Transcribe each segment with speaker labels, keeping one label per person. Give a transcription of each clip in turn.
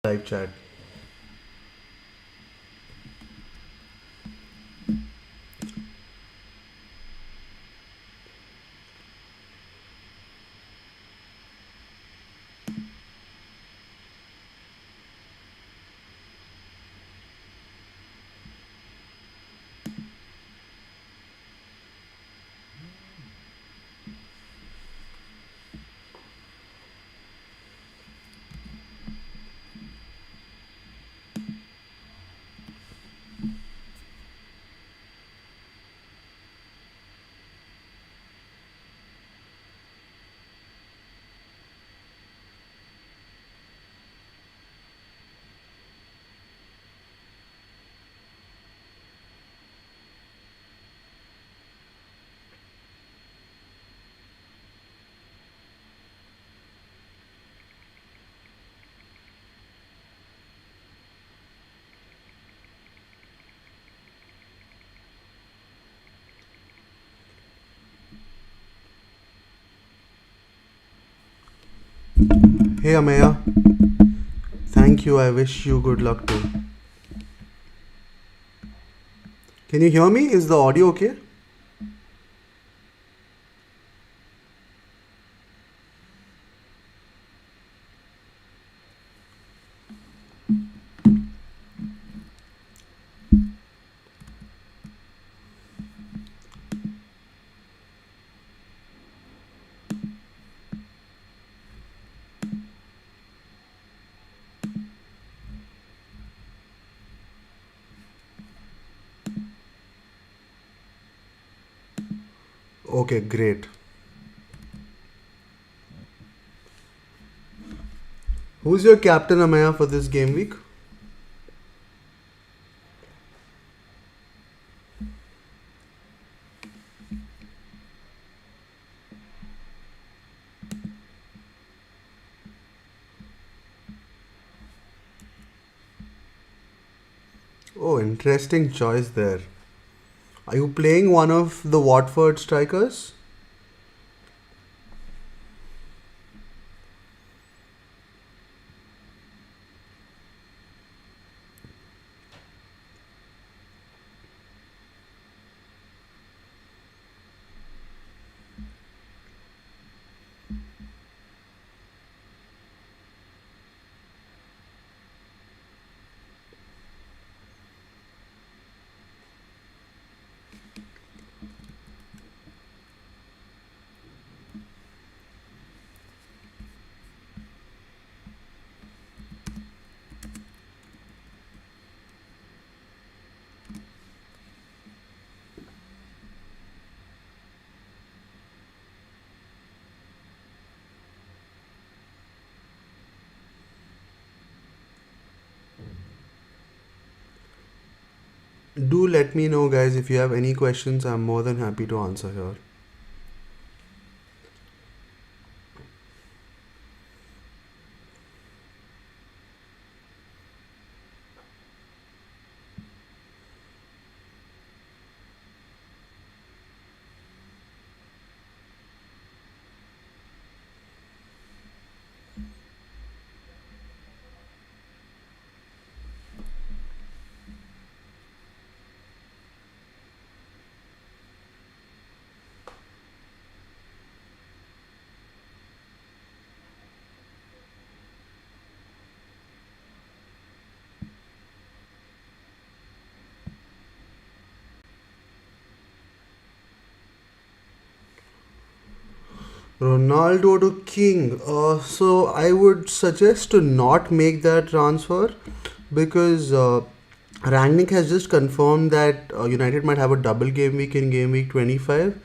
Speaker 1: live chat. Hey Amaya, thank you. I wish you good luck too. Can you hear me? Is the audio okay? Okay, great. Who's your captain, Amaya, for this game week? Oh, interesting choice there. Are you playing one of the Watford strikers? Do let me know, guys, if you have any questions. I'm more than happy to answer here. Ronaldo to King. So I would suggest to not make that transfer because Rangnick has just confirmed that United might have a double game week in game week 25.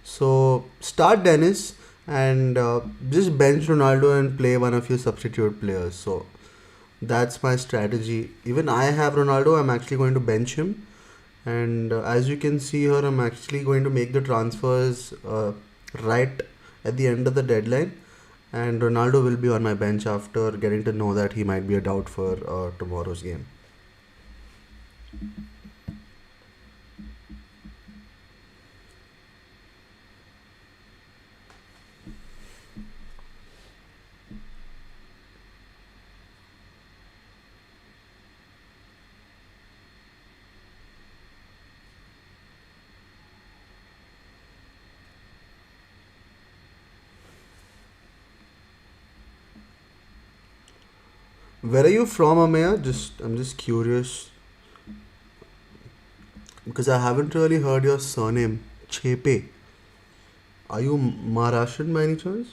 Speaker 1: So start Dennis and just bench Ronaldo and play one of your substitute players. So that's my strategy. Even I have Ronaldo. I'm actually going to bench him. And as you can see here, I'm actually going to make the transfers right at the end of the deadline. And Ronaldo will be on my bench after getting to know that he might be a doubt for tomorrow's game. Where are you from, Ameya? I'm just curious because I haven't really heard your surname. Chepe. Are you Maharashtrian by any chance?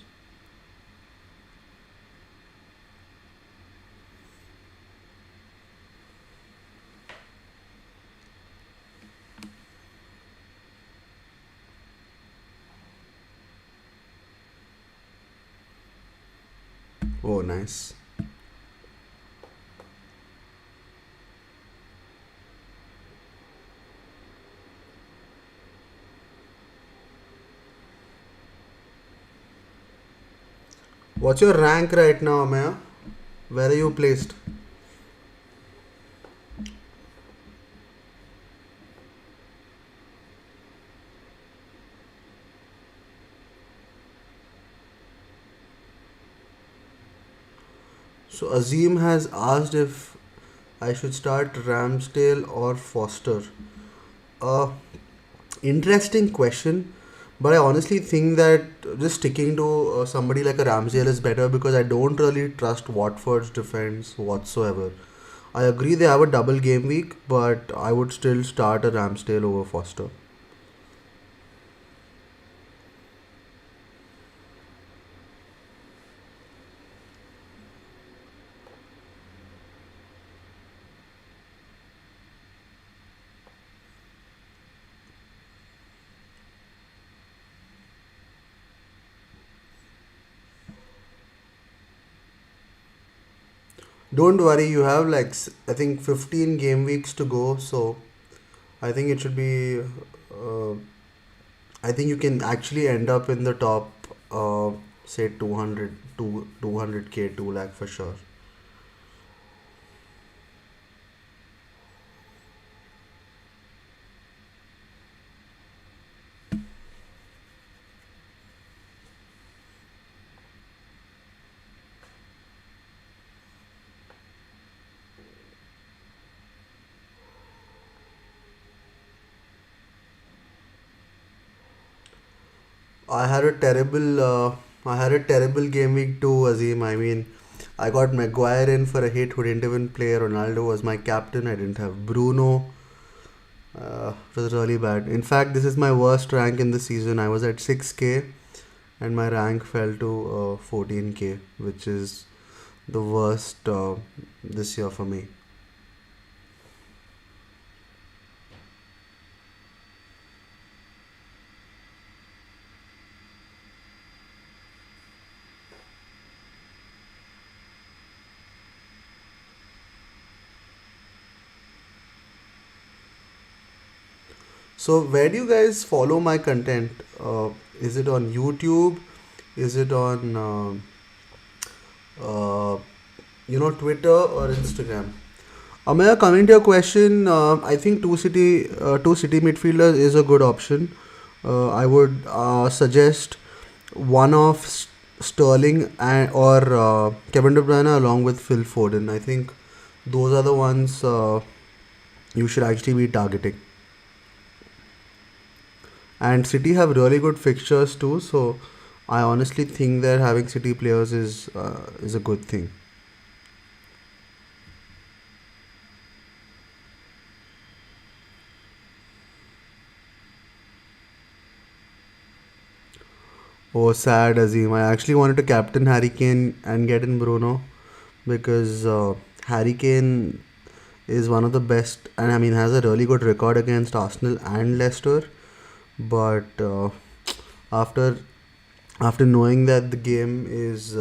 Speaker 1: Oh, nice. What's your rank right now, Ameya? Where are you placed? So Azim has asked if I should start Ramsdale or Foster. Uh, Interesting question, but I honestly think that just sticking to somebody like a Ramsdale is better because I don't really trust Watford's defense whatsoever. I agree they have a double game week, but I would still start a Ramsdale over Foster. Don't worry, you have like I think 15 game weeks to go, so I think it should be. I think you can actually end up in the top, say 200 to 200k 2 lakh for sure. I had a terrible, I had a terrible game week too, Azim. I mean, I got Maguire in for a hit who didn't even play. Ronaldo was my captain. I didn't have Bruno. It was really bad. In fact, this is my worst rank in the season. I was at 6k and my rank fell to 14k, which is the worst this year for me. So, where do you guys follow my content? Is it on YouTube? Is it on uh, Twitter or Instagram? Amaya, coming to your question, I think two city midfielders is a good option. I would suggest one of Sterling and or Kevin De Bruyne along with Phil Foden. I think those are the ones you should actually be targeting. And City have really good fixtures too, so I honestly think that having City players is a good thing. Oh, sad Azim. I actually wanted to captain Harry Kane and get in Bruno because Harry Kane is one of the best, and I mean has a really good record against Arsenal and Leicester. But after after knowing that the game is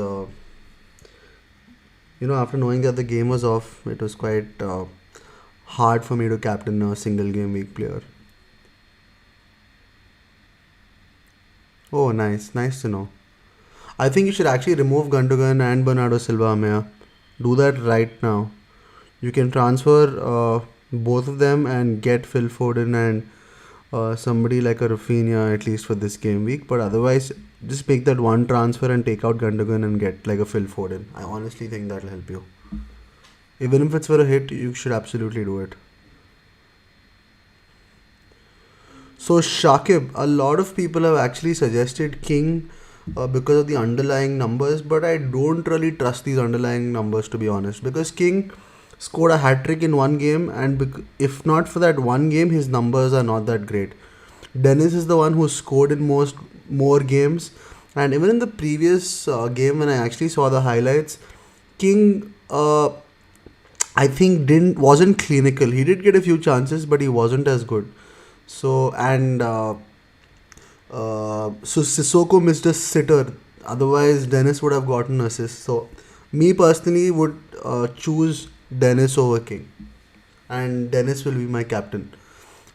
Speaker 1: after knowing that the game was off, it was quite hard for me to captain a single game week player. Oh, nice to know. I think you should actually remove Gundogan and Bernardo Silva, Maya. Do that right now. You can transfer both of them and get Phil Foden and somebody like a Raphinha at least for this game week. But otherwise, just make that one transfer and take out Gundogan and get like a Phil Foden. I honestly think that'll help you. Even if it's for a hit, you should absolutely do it. So Shakib, a lot of people have actually suggested King because of the underlying numbers, but I don't really trust these underlying numbers, to be honest, because King scored a hat trick in one game, and if not for that one game, his numbers are not that great. Dennis is the one who scored in most more games, and even in the previous game when I actually saw the highlights, King I think didn't wasn't clinical. He did get a few chances, but he wasn't as good. So and so Sissoko missed a sitter. Otherwise, Dennis would have gotten assist. So me personally would choose Dennis over King, and Dennis will be my captain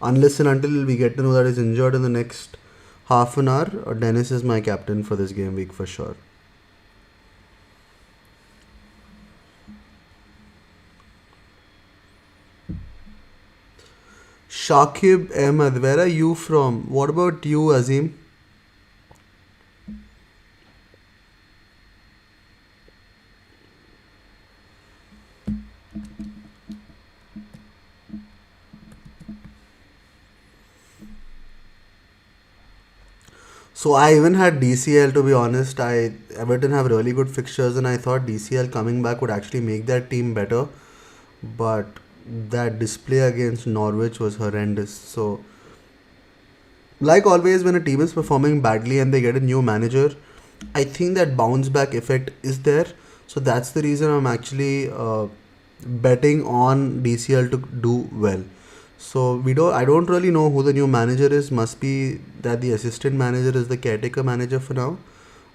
Speaker 1: unless and until we get to know that he's injured in the next half an hour. Dennis is my captain for this game week for sure. Shakib Ahmed, where are you from? What about you, Azim? So I even had DCL, to be honest. I Everton have really good fixtures, and I thought DCL coming back would actually make that team better. But that display against Norwich was horrendous. So like always, when a team is performing badly and they get a new manager, I think that bounce back effect is there. So that's the reason I'm actually betting on DCL to do well. So I don't really know who the new manager is. Must be that the assistant manager is the caretaker manager for now.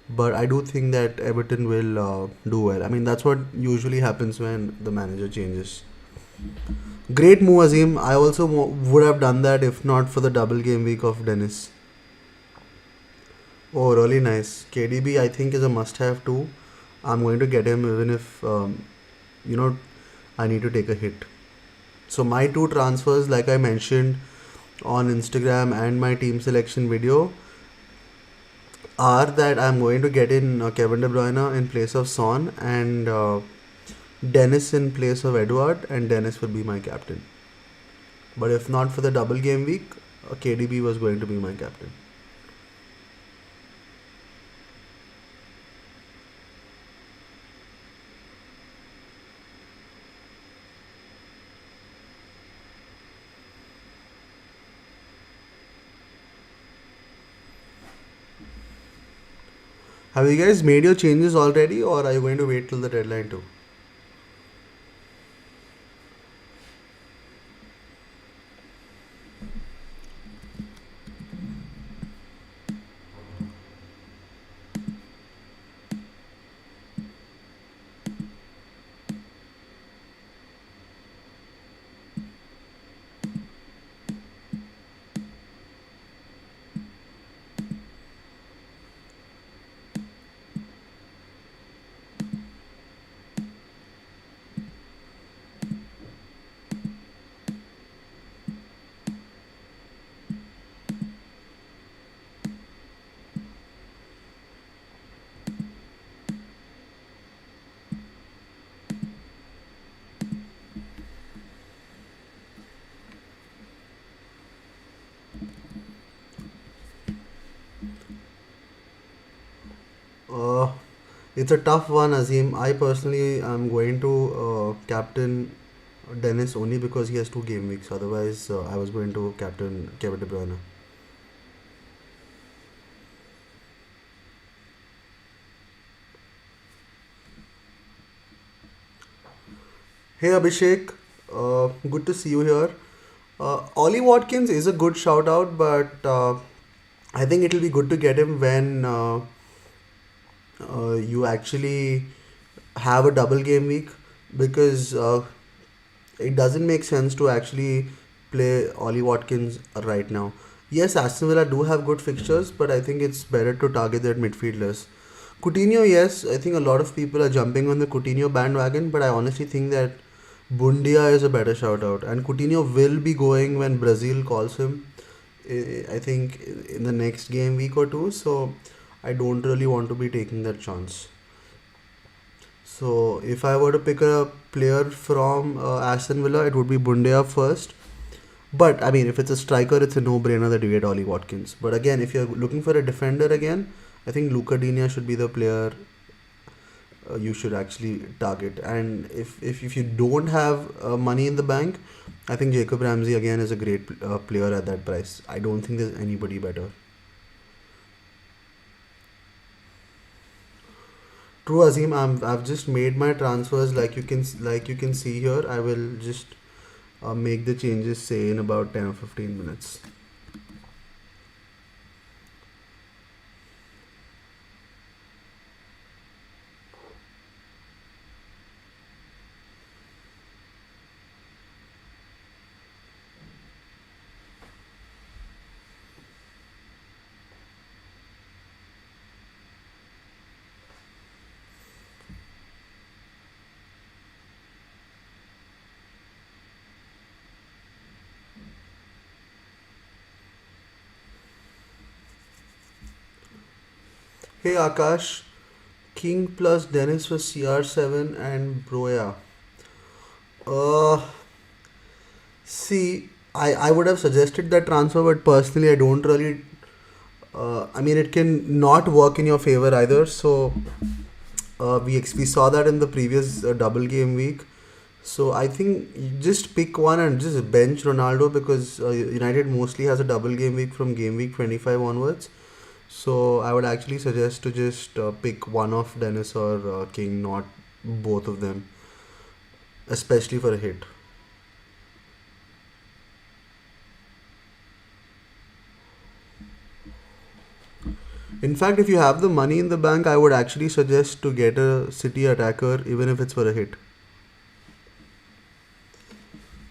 Speaker 1: But I do think that Everton will do well. I mean, that's what usually happens when the manager changes. Great move, Azim. I also would have done that if not for the double game week of Dennis. Oh, really nice. KDB, I think, is a must have too. I'm going to get him even if, you know, I need to take a hit. So, my two transfers, like I mentioned on Instagram and my team selection video, are that I'm going to get in Kevin De Bruyne in place of Son, and Dennis in place of Edward, and Dennis will be my captain. But if not for the double game week, KDB was going to be my captain. Have you guys made your changes already, or are you going to wait till the deadline too? Uh, it's a tough one, Azim. I personally am going to captain Dennis only because he has two game weeks. Otherwise, I was going to captain Kevin De Bruyne. Hey Abhishek, good to see you here. Ollie Watkins is a good shout out, but I think it'll be good to get him when you actually have a double game week, because it doesn't make sense to actually play Ollie Watkins right now. Yes, Aston Villa do have good fixtures, but I think it's better to target their midfielders. Coutinho, yes, I think a lot of people are jumping on the Coutinho bandwagon, but I honestly think that Bundia is a better shout out, and Coutinho will be going when Brazil calls him. I think in the next game week or two, so I don't really want to be taking that chance. So if I were to pick a player from Aston Villa, it would be Bundia first. But I mean, if it's a striker, it's a no-brainer that you get Ollie Watkins. But again, if you're looking for a defender again, I think Luca Digne should be the player you should actually target. And if you don't have money in the bank, I think Jacob Ramsey again is a great player at that price. I don't think there's anybody better. True, Azim. I've just made my transfers like you can see here. I will just make the changes say in about 10 or 15 minutes. Hey Akash, King plus Dennis for CR7 and Broya. Uh, See, I would have suggested that transfer, but personally, I don't really. I mean, it can not work in your favor either. So, we saw that in the previous double game week. So, I think you just pick one and just bench Ronaldo because United mostly has a double game week from game week 25 onwards. So, I would actually suggest to just pick one of Dennis or King, not both of them, especially for a hit. In fact, if you have the money in the bank, I would actually suggest to get a City attacker, even if it's for a hit.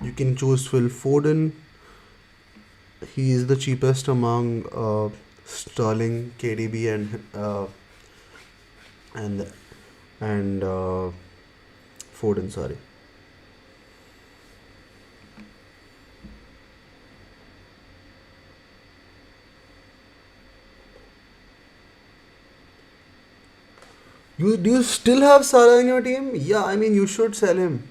Speaker 1: You can choose Phil Foden. He is the cheapest among Sterling, KDB, and and Foden. Sorry. You do you still have Salah in your team? Yeah, I mean you should sell him.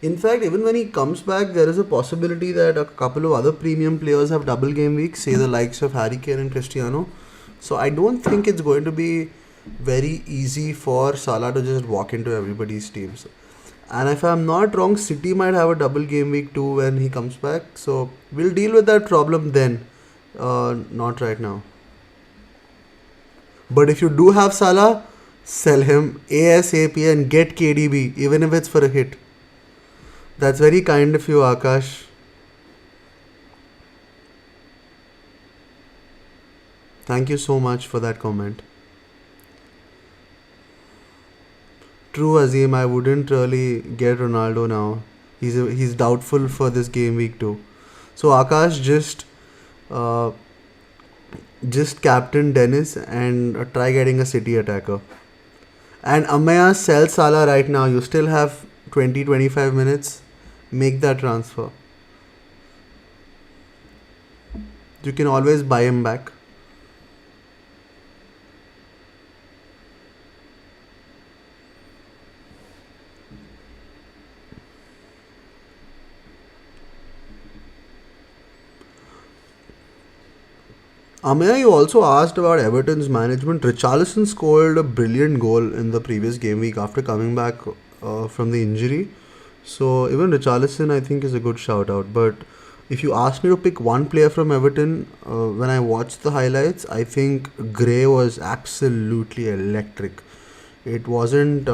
Speaker 1: In fact, even when he comes back, there is a possibility that a couple of other premium players have double game weeks, say the likes of Harry Kane and Cristiano. So I don't think it's going to be very easy for Salah to just walk into everybody's teams. And if I'm not wrong, City might have a double game week too when he comes back. So we'll deal with that problem then, not right now. But if you do have Salah, sell him ASAP and get KDB, even if it's for a hit. That's very kind of you, Akash. Thank you so much for that comment. True, Azim, I wouldn't really get Ronaldo now. He's doubtful for this game week too. So Akash uh, just captain Dennis and try getting a City attacker. And Amaya sell Salah right now. You still have 20-25 minutes. Make that transfer. You can always buy him back. Amaya, you also asked about Everton's management. Richarlison scored a brilliant goal in the previous game week after coming back from the injury. So even Richarlison, I think, is a good shout out. But if you ask me to pick one player from Everton, when I watched the highlights, I think Gray was absolutely electric. It wasn't.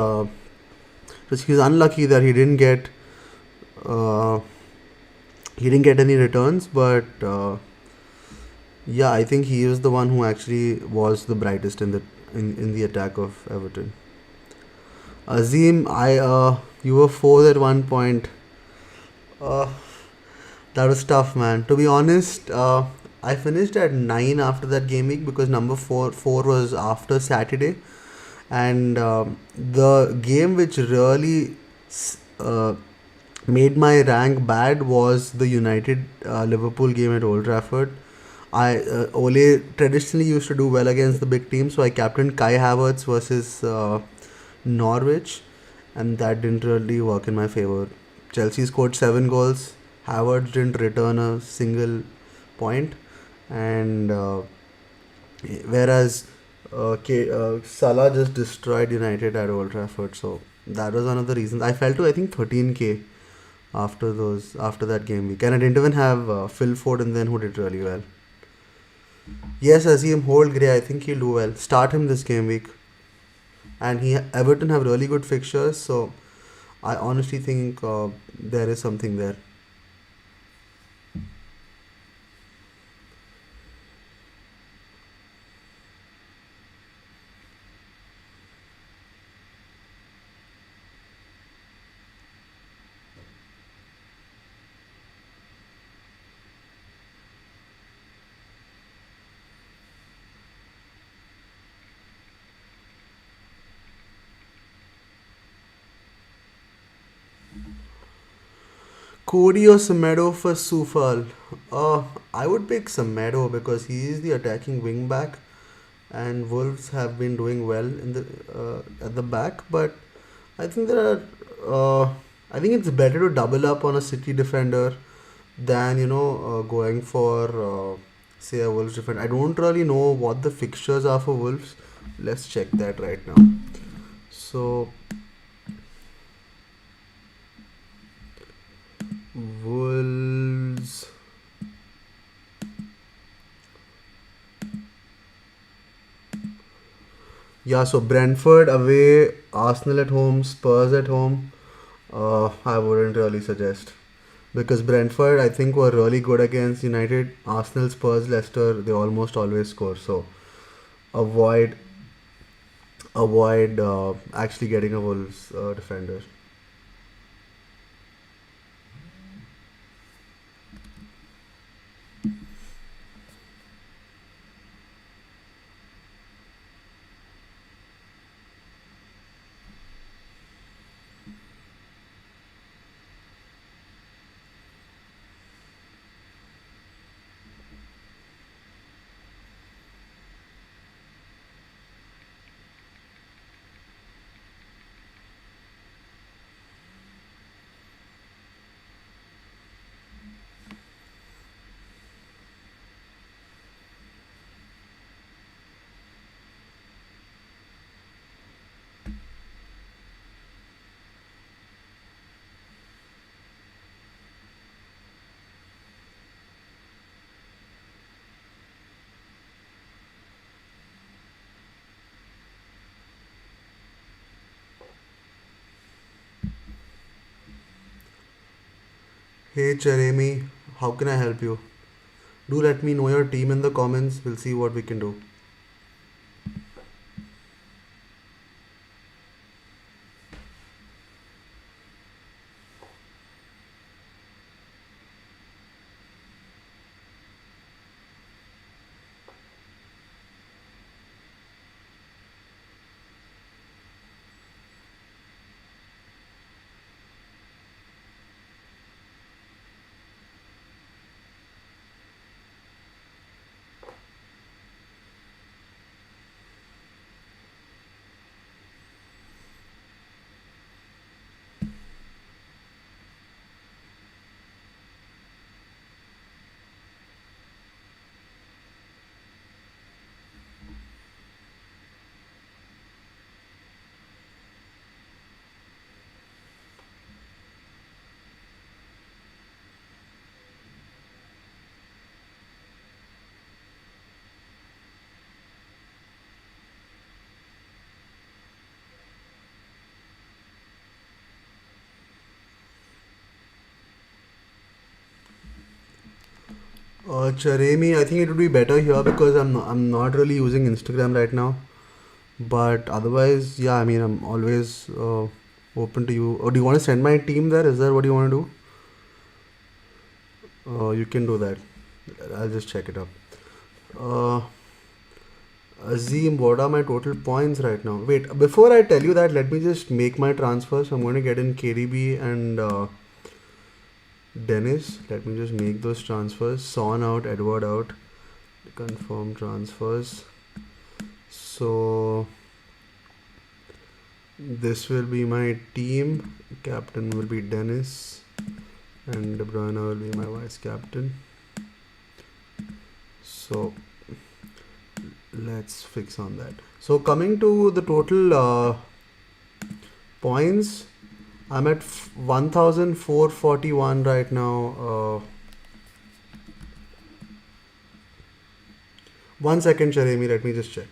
Speaker 1: He's unlucky that uh, he didn't get any returns, but. Yeah, I think he is the one who actually was the brightest in the attack of Everton. Azim, I you were fourth at one point. Uh, that was tough, man. To be honest, I finished at 9 after that game week because number four was after Saturday, and the game which really made my rank bad was the United Liverpool game at Old Trafford. Ole traditionally used to do well against the big teams, so I captained Kai Havertz versus Norwich, and that didn't really work in my favor. Chelsea scored 7 goals. Havertz didn't return a single point, and whereas Salah just destroyed United at Old Trafford, so that was one of the reasons. I fell to I think 13k after that game week, and I didn't even have Phil Foden then, who did really well. Yes, Azim, hold Gray. I think he'll do well. Start him this game week, and Everton have really good fixtures, so I honestly think there is something there. Cody or Semedo for Sufal? I would pick Semedo because he is the attacking wing back, and Wolves have been doing well in the at the back. But I think there are. I think it's better to double up on a City defender than going for say a Wolves defender. I don't really know what the fixtures are for Wolves. Let's check that right now. So Wolves. Yeah, so Brentford away, Arsenal at home, Spurs at home. I wouldn't really suggest because Brentford, I think, were really good against United. Arsenal, Spurs, Leicester, they almost always score. So avoid avoid actually getting a Wolves defender. Hey Jeremy, how can I help you? Do let me know your team in the comments. We'll see what we can do. Jeremy, I think it would be better here because I'm not really using Instagram right now. But otherwise, yeah, I mean, I'm always open to you. Or do you want to send my team there? Is that what you want to do? You can do that. I'll just check it up. Uh, Azim, what are my total points right now? Wait, before I tell you that, let me just make my transfers. I'm going to get in KDB and Dennis. Let me just make those transfers. Son out, Edward out. Confirm transfers. So this will be my team. Captain will be Dennis, and De Bruyne will be my vice captain. So let's fix on that. So coming to the total points, I'm at 1441 right now. 1 second, Jeremy, let me just check.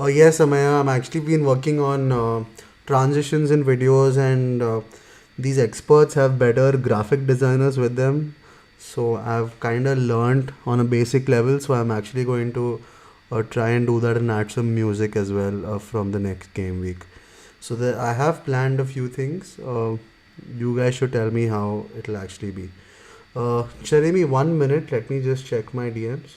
Speaker 1: Yes, Amaya, I'm actually been working on transitions in videos, and these experts have better graphic designers with them. So I've kind of learned on a basic level. So I'm actually going to try and do that and add some music as well from the next game week. So I have planned a few things. You guys should tell me how it'll actually be. Jeremy, 1 minute. Let me just check my DMs.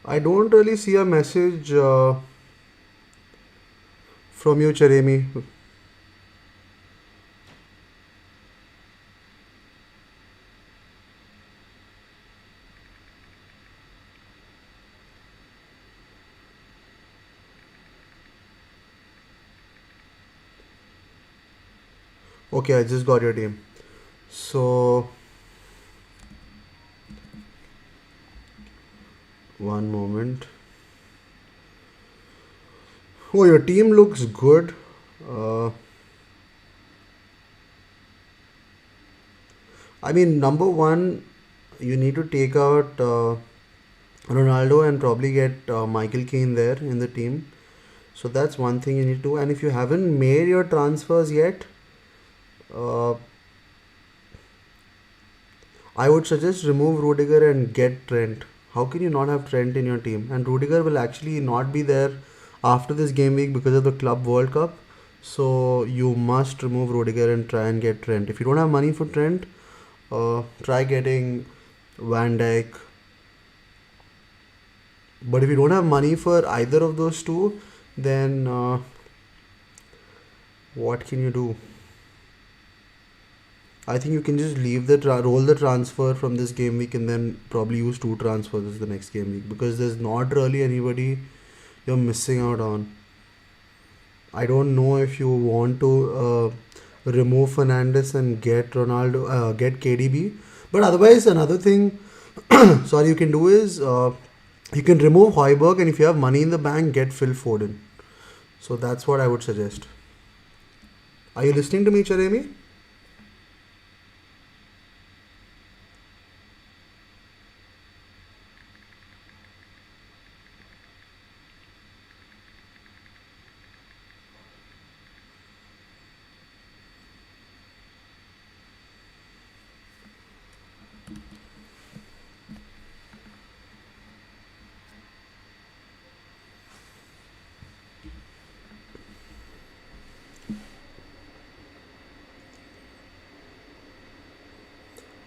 Speaker 1: I don't really see a message from you, Jeremy. Okay, I just got your team. So, one moment. Oh, your team looks good. Uh, I mean, number one, you need to take out Ronaldo and probably get Michael Keane there in the team. So that's one thing you need to do. And if you haven't made your transfers yet, uh, I would suggest remove Rudiger and get Trent. How can you not have Trent in your team? And Rudiger will actually not be there after this game week because of the Club World Cup. So you must remove Rudiger and try and get Trent. If you don't have money for Trent, try getting Van Dijk. But if you don't have money for either of those two, then what can you do? I think you can just leave the roll the transfer from this game week and then probably use two transfers the next game week because there's not really anybody you're missing out on. I don't know if you want to remove Fernandes and get Ronaldo, get KDB. But otherwise, another thing, sorry, you can do is you can remove Hoiberg, and if you have money in the bank, get Phil Foden. So that's what I would suggest. Are you listening to me, Jeremy?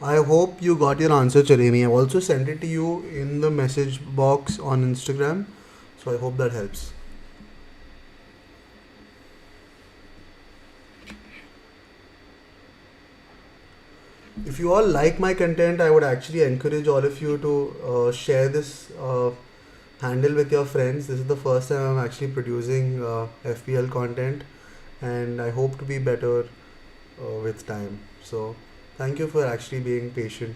Speaker 1: I hope you got your answer, Jeremy. I also sent it to you in the message box on Instagram. So I hope that helps. If you all like my content, I would actually encourage all of you to share this handle with your friends. This is the first time I'm actually producing FPL content, and I hope to be better with time. So, thank you for actually being patient.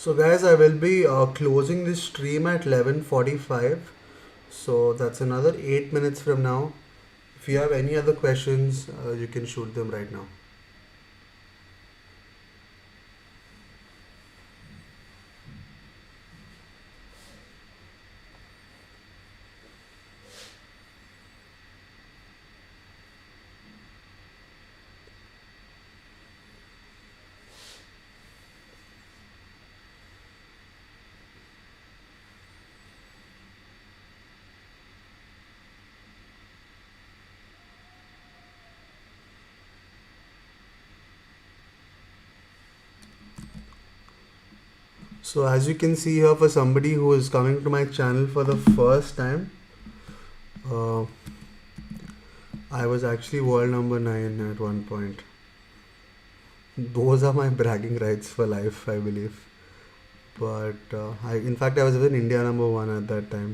Speaker 1: So guys, I will be closing this stream at 11:45. So that's another 8 minutes from now. If you have any other questions, you can shoot them right now. So as you can see here, for somebody who is coming to my channel for the first time, uh, I was actually world number 9 at one point. Those are my bragging rights for life, I believe. But in fact, I was even India number 1 at that time.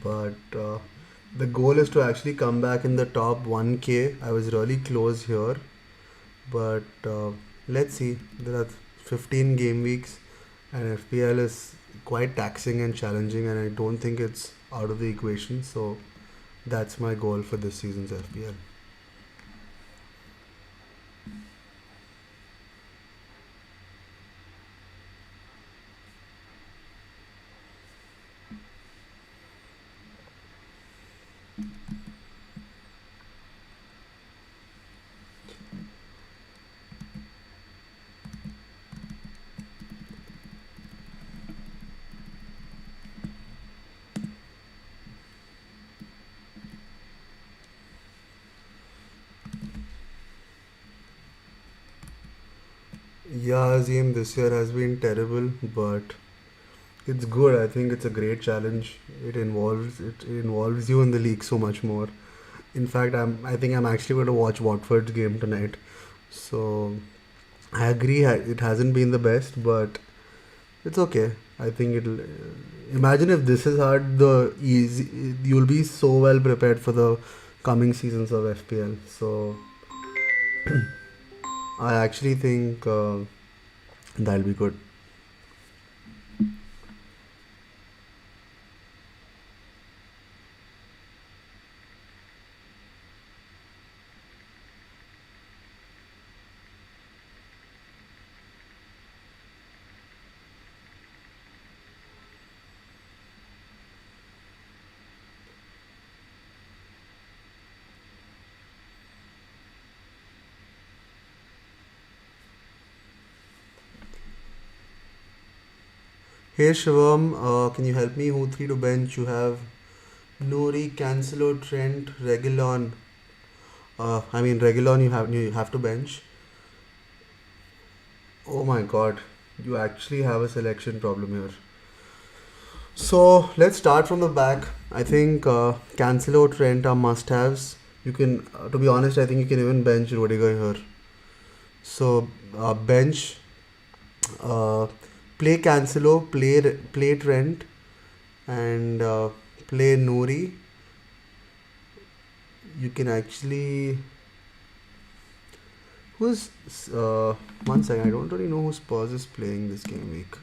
Speaker 1: But the goal is to actually come back in the top 1K. I was really close here, but let's see. There are 15 game weeks, and FPL is quite taxing and challenging, and I don't think it's out of the equation. So that's my goal for this season's FPL. Yeah, Azim, this year has been terrible, but it's good. I think it's a great challenge. It involves you in the league so much more. In fact, I think I'm actually going to watch Watford's game tonight. So I agree, it hasn't been the best, but it's okay. I think it'll. Imagine if this is hard, the easy you'll be so well prepared for the coming seasons of FPL. So I actually think that'll be good. Hey Shivam, can you help me? Who three to bench? You have Nori, Cancelo, Trent, Regulon. I mean Regulon. You have to bench. Oh my God, you actually have a selection problem here. So let's start from the back. I think Cancelo, Trent are must-haves. You can, to be honest, I think you can even bench Rudiger here. So bench, uh, play Cancelo, play Trent, and play Nouri. You can actually who's one second. I don't really know who Spurs is playing this game week.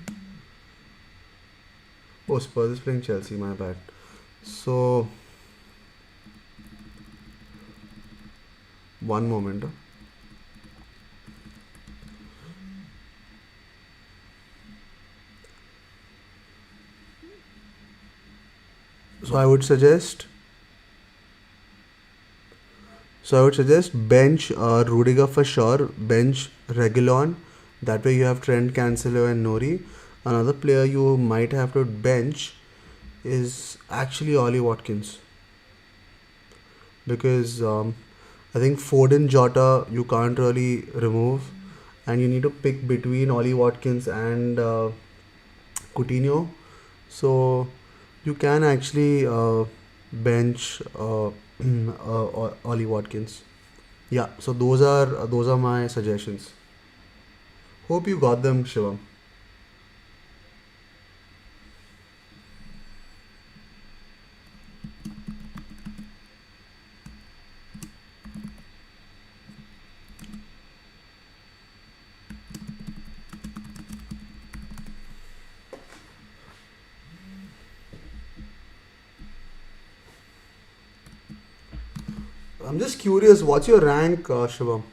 Speaker 1: Oh, Spurs is playing Chelsea. My bad. So one moment. So I would suggest. So I would suggest bench Rudiger for sure. Bench Regulon. That way you have Trent, Cancelo, and Nori. Another player you might have to bench is actually Ollie Watkins, because I think Foden, Jota you can't really remove, and you need to pick between Ollie Watkins and Coutinho. So you can actually bench Ollie Watkins. Yeah, so those are my suggestions. Hope you got them, Shivam. I'm just curious, what's your rank, Shivam?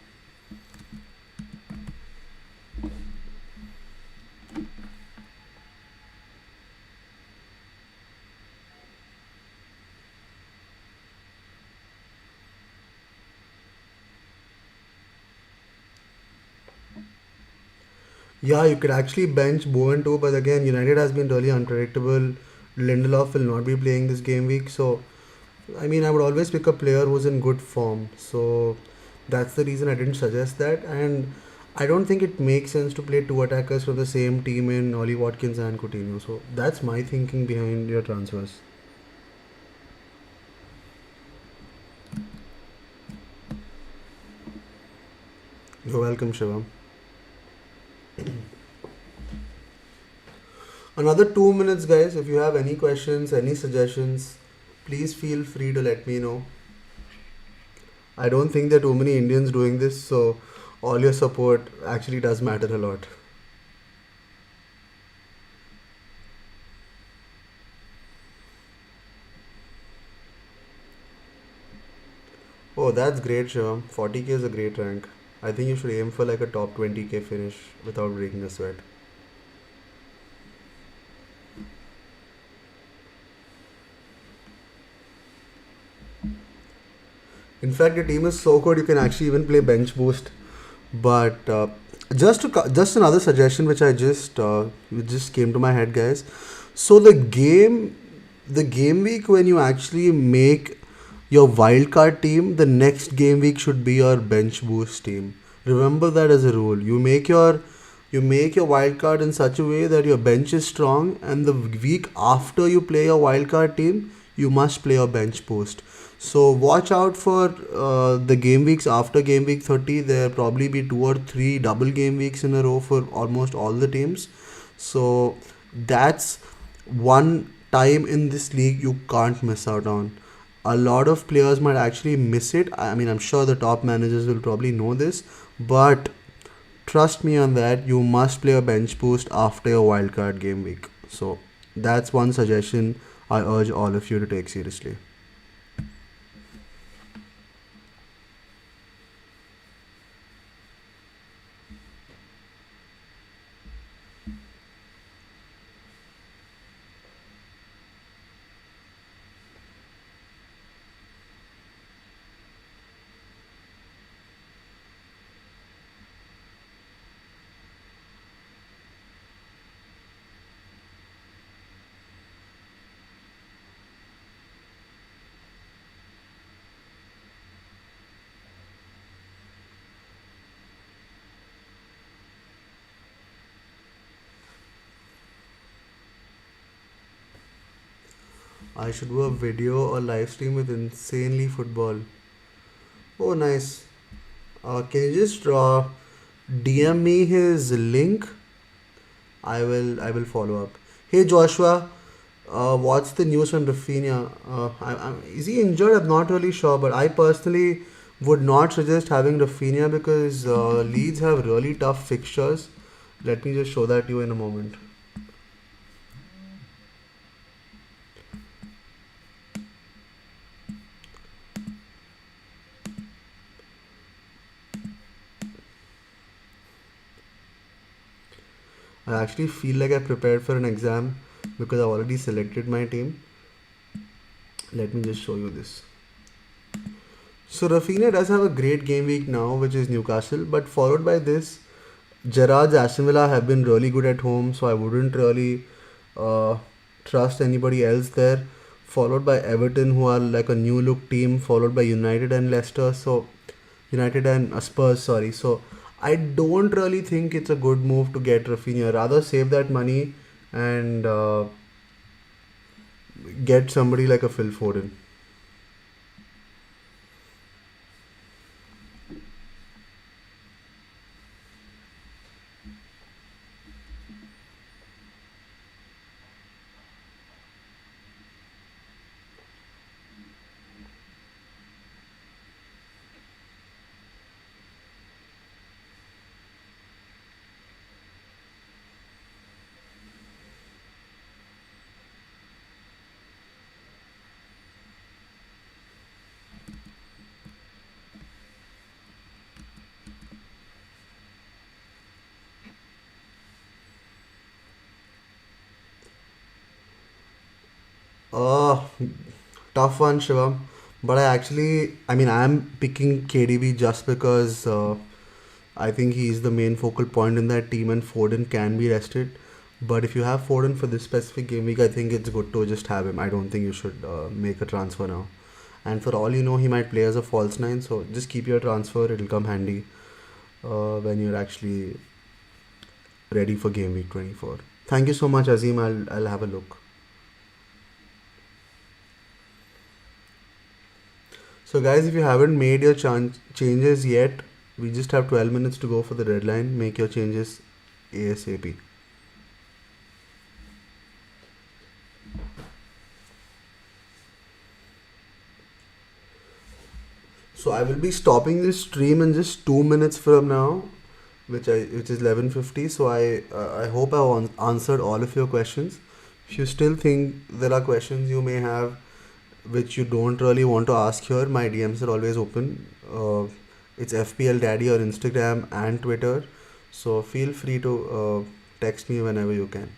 Speaker 1: Yeah, you could actually bench Bowen too, but again, United has been really unpredictable. Lindelof will not be playing this game week, so I mean, I would always pick a player who's in good form. So that's the reason I didn't suggest that. And I don't think it makes sense to play two attackers from the same team in Ollie Watkins and Coutinho. So that's my thinking behind your transfers. You're welcome, Shivam. Another 2 minutes, guys. If you have any questions, any suggestions, please feel free to let me know. I don't think there are too many Indians doing this, so all your support actually does matter a lot. Oh, that's great, Shivam. 40k is a great rank. I think you should aim for like a top 20k finish without breaking a sweat. In fact, your team is so good you can actually even play bench boost. But just another suggestion which just came to my head, guys. So the game week when you actually make your wildcard team, the next game week should be your bench boost team. Remember that as a rule. You make your wildcard in such a way that your bench is strong, and the week after you play your wildcard team, you must play your bench boost. So watch out for the game weeks after game week 30. There probably be two or three double game weeks in a row for almost all the teams. So that's one time in this league you can't miss out on. A lot of players might actually miss it. I mean, I'm sure the top managers will probably know this, but trust me on that. You must play a bench boost after your wildcard game week. So that's one suggestion I urge all of you to take seriously. I should do a video or live stream with insanely football. Oh, nice. Can you just DM me his link? I will follow up. Hey Joshua, what's the news from Raphinha? Is he injured? I'm not really sure, but I personally would not suggest having Raphinha because Leeds have really tough fixtures. Let me just show that to you in a moment. I actually feel like I prepared for an exam because I've already selected my team. Let me just show you this. So Rafinha does have a great game week now, which is Newcastle, but followed by this, Gerrard's Aston Villa have been really good at home, so I wouldn't really uh, trust anybody else there. Followed by Everton, who are like a new look team, followed by United and Leicester. So United and Spurs, sorry. So I don't really think it's a good move to get Rafinha. Rather save that money and get somebody like a Phil Foden. Uh, Tough one, Shivam. But I mean, I'm picking KDB just because I think he's the main focal point in that team, and Foden can be rested. But if you have Foden for this specific game week, I think it's good to just have him. I don't think you should make a transfer now. And for all you know, he might play as a false nine, so just keep your transfer. It'll come handy when you're actually ready for game week 24. Thank you so much, Azim. I'll have a look. So, guys, if you haven't made your changes yet, we just have 12 minutes to go for the deadline. Make your changes ASAP. So I will be stopping this stream in just 2 minutes from now, which is 11:50. So I hope I've answered all of your questions. If you still think there are questions you may have which you don't really want to ask here, my DMs are always open. It's FPL Daddy on Instagram and Twitter. So feel free to text me whenever you can.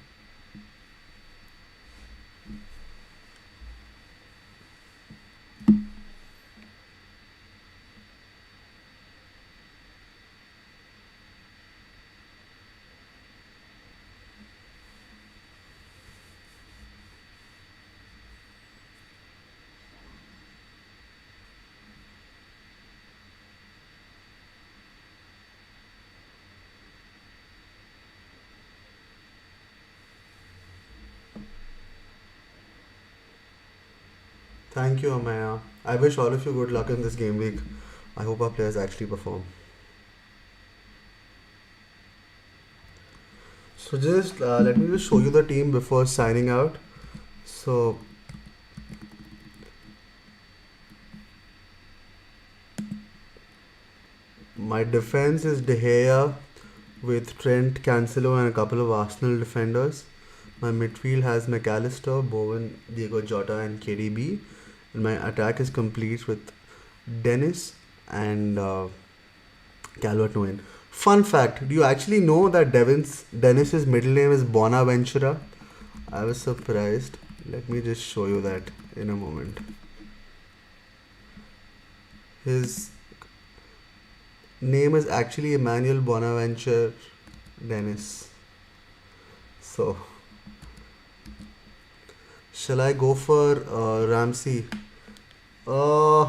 Speaker 1: Thank you, Amaya. I wish all of you good luck in this game week. I hope our players actually perform. So just let me just show you the team before signing out. So my defense is De Gea with Trent, Cancelo, and a couple of Arsenal defenders. My midfield has McAllister, Bowen, Diego Jota, and KDB. And my attack is complete with Dennis and Calvert-Lewin. Fun fact: do you actually know that Dennis's middle name is Bonaventura? I was surprised. Let me just show you that in a moment. His name is actually Emmanuel Bonaventure Dennis. So, shall I go for Ramsey? Uh,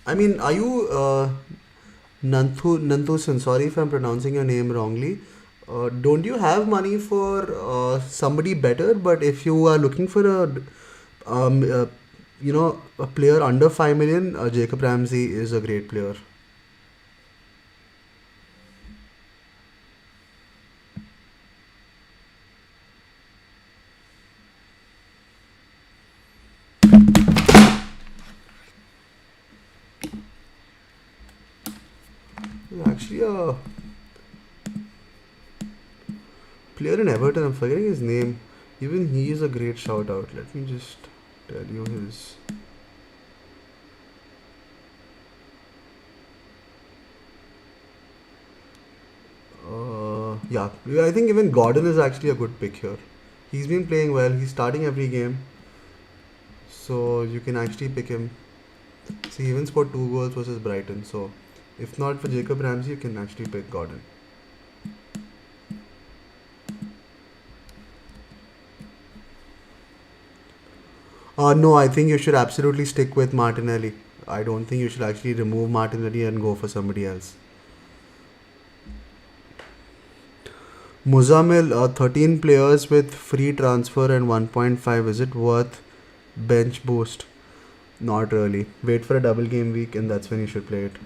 Speaker 1: I mean, are you Nanthusan? Sorry if I'm pronouncing your name wrongly. Don't you have money for somebody better? But if you are looking for um, uh, a player under 5 million, Jacob Ramsey is a great player. Actually, a player in Everton, I'm forgetting his name. Even he is a great shout out. Let me just tell you his. Yeah, I think even Gordon is actually a good pick here. He's been playing well. He's starting every game, so you can actually pick him. See, he even scored 2 goals versus Brighton. So, if not for Jacob Ramsey, you can actually pick Gordon. No, I think you should absolutely stick with Martinelli. I don't think you should actually remove Martinelli and go for somebody else. Muzamil, 13 players with free transfer and 1.5. Is it worth bench boost? Not really. Wait for a double game week and that's when you should play it.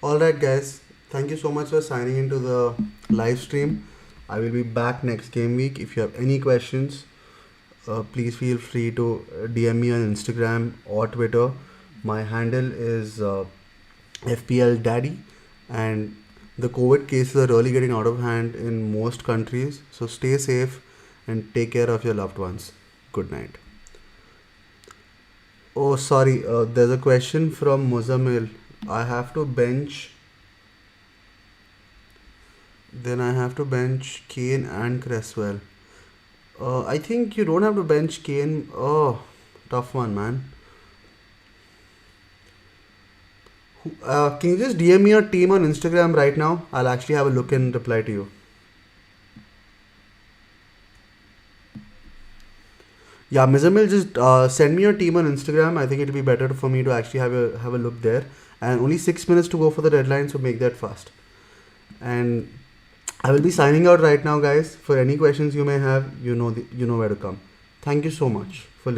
Speaker 1: All right, guys. Thank you so much for signing into the live stream. I will be back next game week. If you have any questions, please feel free to DM me on Instagram or Twitter. My handle is FPL DADDY, and the COVID cases are really getting out of hand in most countries. So stay safe and take care of your loved ones. Good night. Oh, sorry. There's a question from Muzammil. I have to bench. Then I have to bench Kane and Cresswell. I think you don't have to bench Kane. Oh, tough one, man. Can you just DM me your team on Instagram right now? I'll actually have a look and reply to you. Yeah, Mizamil, just send me your team on Instagram. I think it'll be better for me to actually have a look there. And only 6 minutes to go for the deadline, so make that fast. And I will be signing out right now, guys. For any questions you may have, you know where to come. Thank you so much for listening.